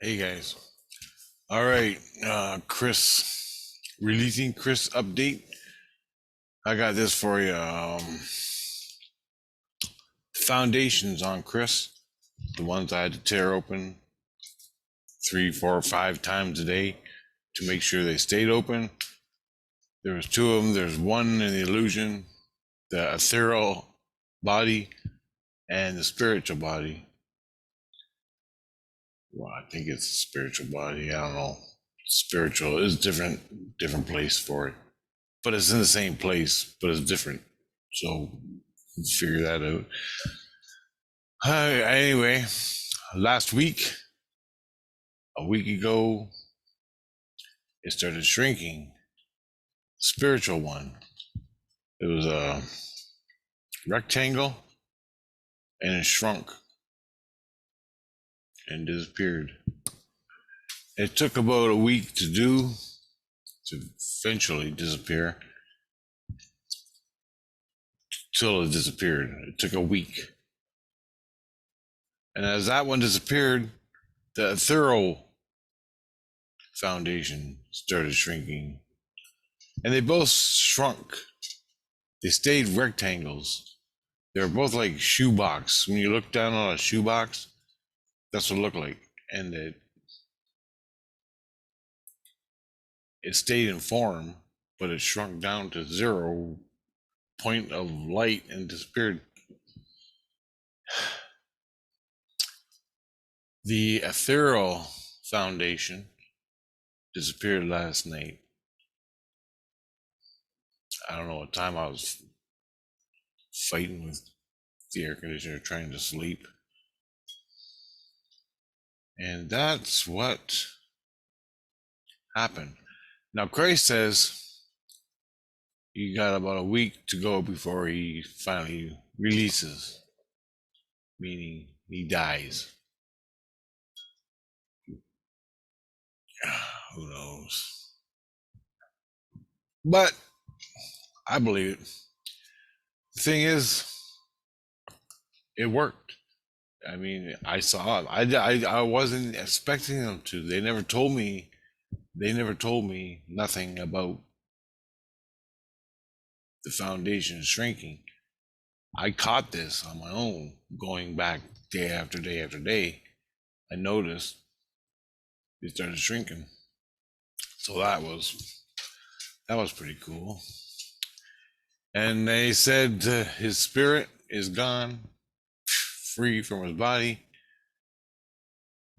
Hey guys. All right, Chris, releasing Chris update. I got this for you. Foundations on Chris, the ones I had to tear open 3, 4, 5 times a day to make sure they stayed open. There was two of them. There's one in the illusion, the ethereal body, and the spiritual body. Well, I think it's the spiritual body. I don't know. Spiritual is different place for it, but it's in the same place, but it's different. So figure that out. Anyway, last week, a week ago, it started shrinking. Spiritual one. It was a rectangle, and it shrunk and disappeared. It took about a week to eventually disappear, till it disappeared. It took a week. And as that one disappeared, the thorough foundation started shrinking. And they both shrunk. They stayed rectangles. They were both like shoebox. When you look down on a shoebox, that's what it looked like. And it stayed in form, but it shrunk down to 0 point of light and disappeared. The ethereal foundation disappeared last night. I don't know what time I was fighting with the air conditioner trying to sleep. And that's what happened. Now, Christ says you got about a week to go before he finally releases, meaning he dies. Who knows? But I believe it. The thing is, it worked. I mean, I saw it. I wasn't expecting them to. They never told me. They never told me nothing about the foundation shrinking. I caught this on my own, going back day after day after day. I noticed it started shrinking. So that was pretty cool. And they said his spirit is gone, free from his body,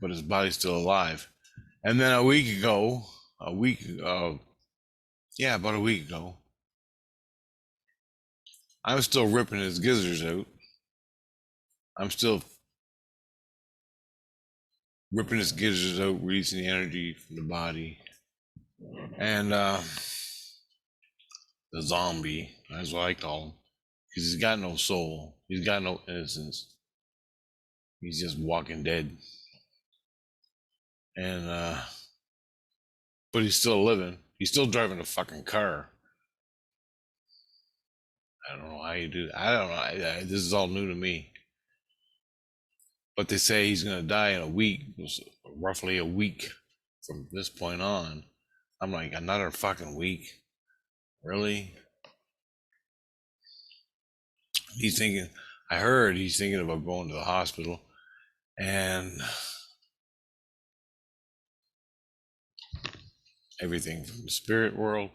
but his body's still alive. And then about a week ago, I'm still ripping his gizzards out. I'm still ripping his gizzards out, releasing the energy from the body. And the zombie, that's what I call him, because he's got no soul. He's got no innocence. He's just walking dead. And but he's still living. He's still driving a fucking car. I don't know how you do that. I don't know. This is all new to me. But they say he's gonna die in a week, roughly a week from this point on. I'm like, another fucking week? Really? He's thinking. I heard he's thinking about going to the hospital, and everything from the spirit world,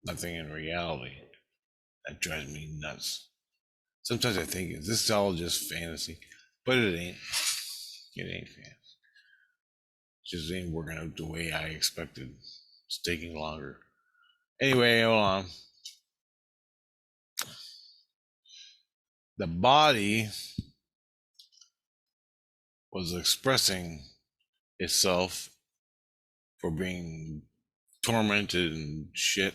nothing in reality. That drives me nuts. Sometimes I think, is this all just fantasy? But it ain't. It ain't fantasy. It just ain't working out the way I expected. It's taking longer. Anyway, hold on. The body was expressing itself for being tormented and shit.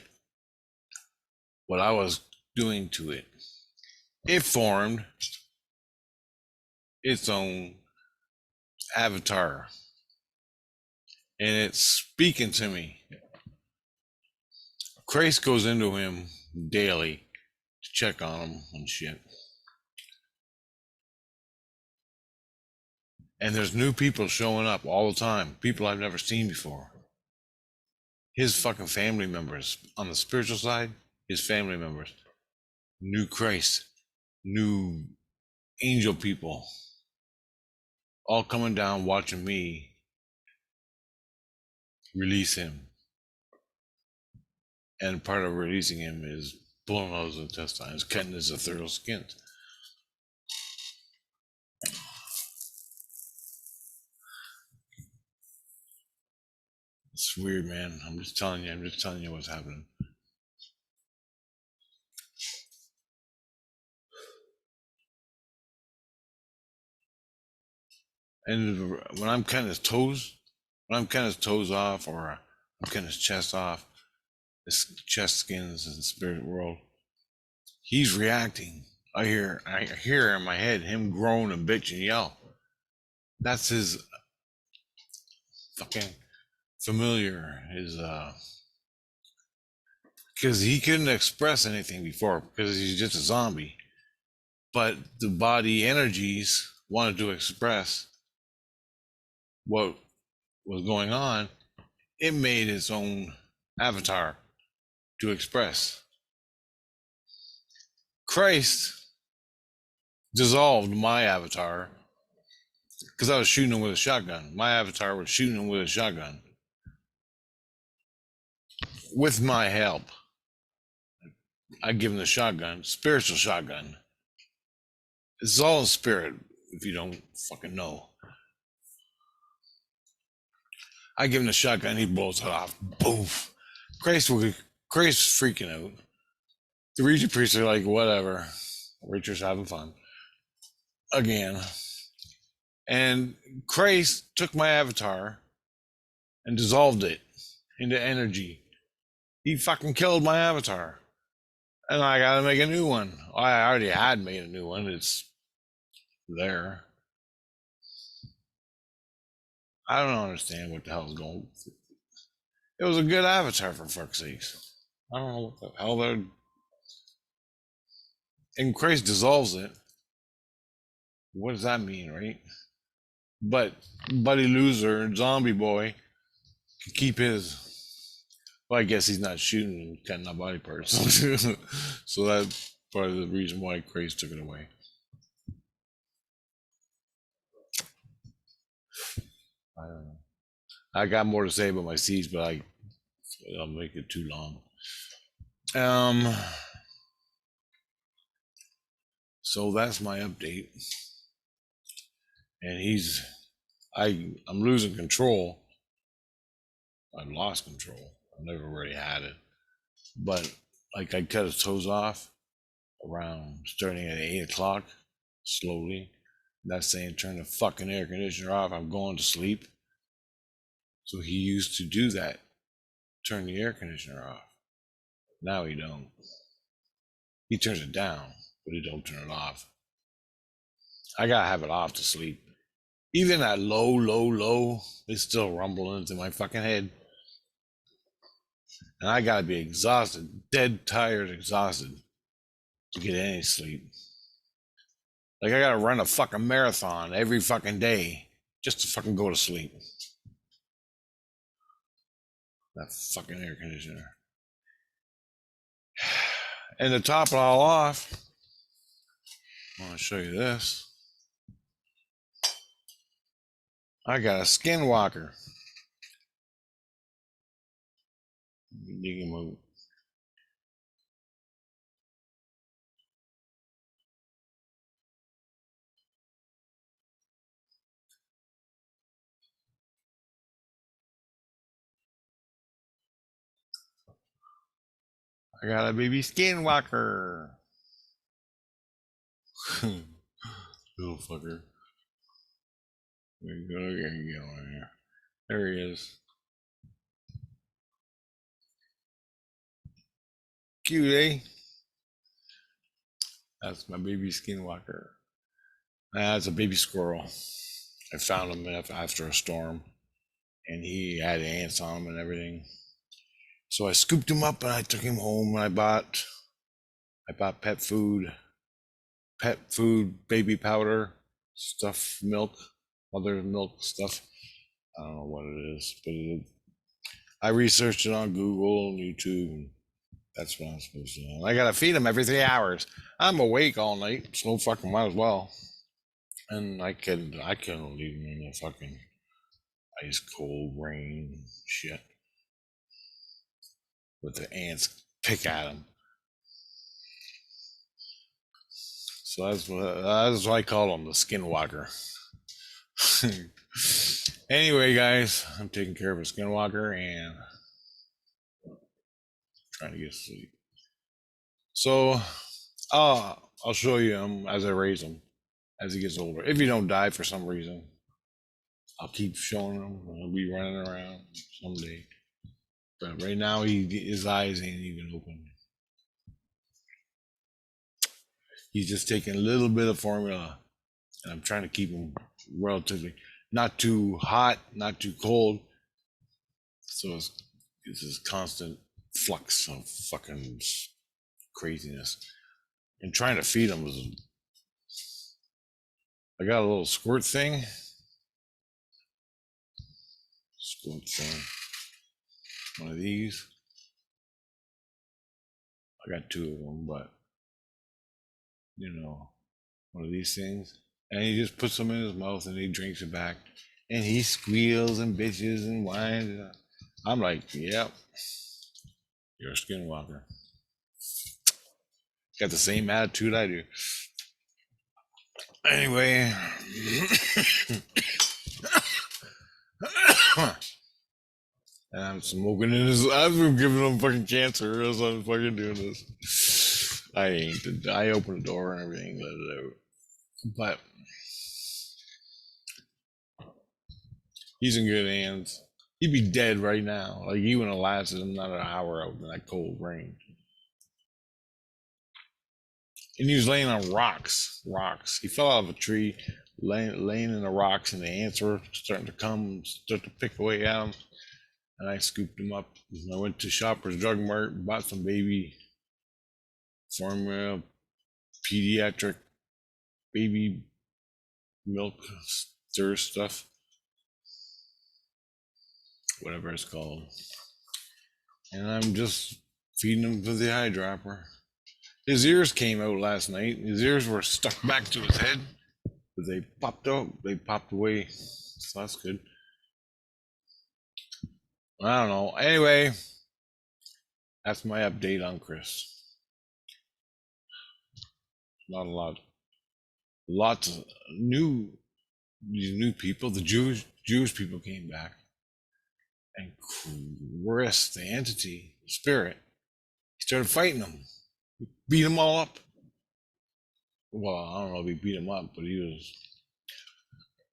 What I was doing to it. It formed its own avatar, and it's speaking to me. Christ goes into him daily to check on him and shit. And there's new people showing up all the time, people I've never seen before. His fucking family members on the spiritual side, his family members, new Christ, new angel people, all coming down watching me release him. And part of releasing him is pulling out his intestines, cutting his ethereal skins. It's weird, man. I'm just telling you what's happening. And when I'm cutting his toes, off, or I'm cutting his chest off, his chest skins in the spirit world, he's reacting. I hear in my head him groan and bitch and yell. That's his fucking familiar, his because he couldn't express anything before because he's just a zombie. But the body energies wanted to express what was going on. It made its own avatar to express. Christ dissolved my avatar because I was shooting him with a shotgun. My avatar was shooting him with a shotgun. With my help, I give him the shotgun, spiritual shotgun. It's all in spirit, if you don't fucking know. I give him the shotgun, he blows it off. Boof. Christ's freaking out. The Regent priests are like, whatever. Richard's having fun. Again. And Christ took my avatar and dissolved it into energy. He fucking killed my avatar. And I gotta make a new one. I already had made a new one. It's there. I don't understand what the hell's going on. It was a good avatar, for fuck's sakes. I don't know what the hell they're... And Christ dissolves it. What does that mean, right? But Buddy Loser and Zombie Boy can keep his... Well, I guess he's not shooting and cutting up body parts. So that's part of the reason why Christ took it away. I don't know. I got more to say about my seeds, but I'll make it too long. So that's my update. And I'm losing control. I've lost control. I've never really had it. But like I cut his toes off starting at 8 o'clock, slowly. That's saying turn the fucking air conditioner off. I'm going to sleep. So he used to do that. Turn the air conditioner off. Now he don't. He turns it down, but he don't turn it off. I gotta have it off to sleep. Even at low, it's still rumbling into my fucking head. And I gotta be exhausted, dead tired, exhausted to get any sleep. Like I gotta run a fucking marathon every fucking day just to fucking go to sleep. That fucking air conditioner. And to top it all off, I want to show you this. I got a Skinwalker. Dig him out. I got a baby Skinwalker. Little fucker. There you go. There you go. There he is. Cute, eh? That's my baby Skinwalker. That's a baby squirrel. I found him after a storm, and he had ants on him and everything. So I scooped him up and I took him home. And I bought pet food, baby powder, stuff, milk, mother's milk stuff. I don't know what it is, but I researched it on Google and YouTube, and that's what I'm supposed to do. And I gotta feed them every 3 hours. I'm awake all night, so fucking might as well. And I couldn't leave them in the fucking ice cold rain shit with the ants pick at them. So that's what I call them, the skinwalker. Anyway, guys, I'm taking care of a skinwalker and trying to get sleep. So, I'll show you him as I raise him, as he gets older. If he don't die for some reason, I'll keep showing him. He'll be running around someday. But right now, his eyes ain't even open. He's just taking a little bit of formula, and I'm trying to keep him relatively not too hot, not too cold. So it's this constant flux of fucking craziness. And trying to feed him was. I got a little squirt thing. Squirt thing. One of these. I got 2 of them, but one of these things. And he just puts them in his mouth and he drinks it back. And he squeals and bitches and whines. I'm like, yep, you're a skinwalker. Got the same attitude I do. Anyway. And I'm smoking in his. I've been giving him fucking cancer, or else I'm fucking doing this. I ain't. I opened the door and everything, let it out. But he's in good hands. He'd be dead right now. Like he wouldn't have lasted another hour out in that cold rain. And he was laying on rocks. He fell out of a tree, laying in the rocks, and the ants were starting to come, start to pick away at him. And I scooped him up. I went to Shoppers Drug Mart, bought some baby formula, pediatric baby milk stir stuff, whatever it's called. And I'm just feeding him to the eyedropper. His ears came out last night. His ears were stuck back to his head, but they popped out. They popped away. So that's good. I don't know. Anyway, that's my update on Chris. Not a lot. Lots of these new people. The Jewish people came back, and Chris, the entity, the spirit, he started fighting them, beat them all up. Well, I don't know if he beat them up, but he was.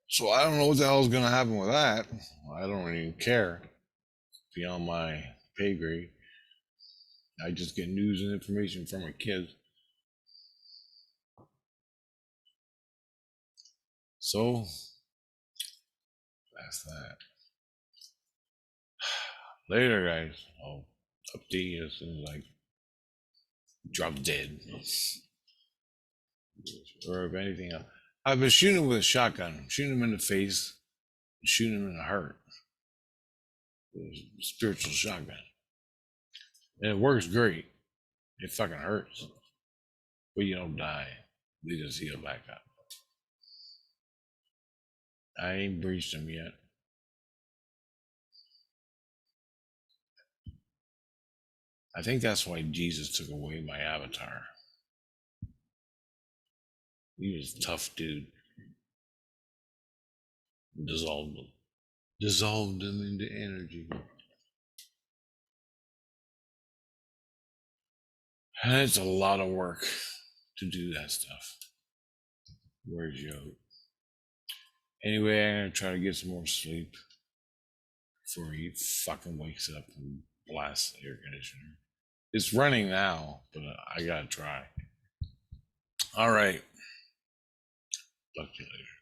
So I don't know what the hell is going to happen with that. I don't even care. Beyond my pay grade. I just get news and information from my kids. So that's that. Later, guys. I'll update you as soon as I drop dead. Or if anything else. I've been shooting with a shotgun, shooting him in the face, shooting him in the heart. Spiritual shotgun. And it works great. It fucking hurts. But you don't die. You just heal back up. I ain't breached him yet. I think that's why Jesus took away my avatar. He was a tough dude. Dissolved him into energy. And it's a lot of work to do that stuff. Where's Joe? Anyway, I'm gonna try to get some more sleep before he fucking wakes up and blasts the air conditioner. It's running now, but I gotta try. All right. Talk to you later.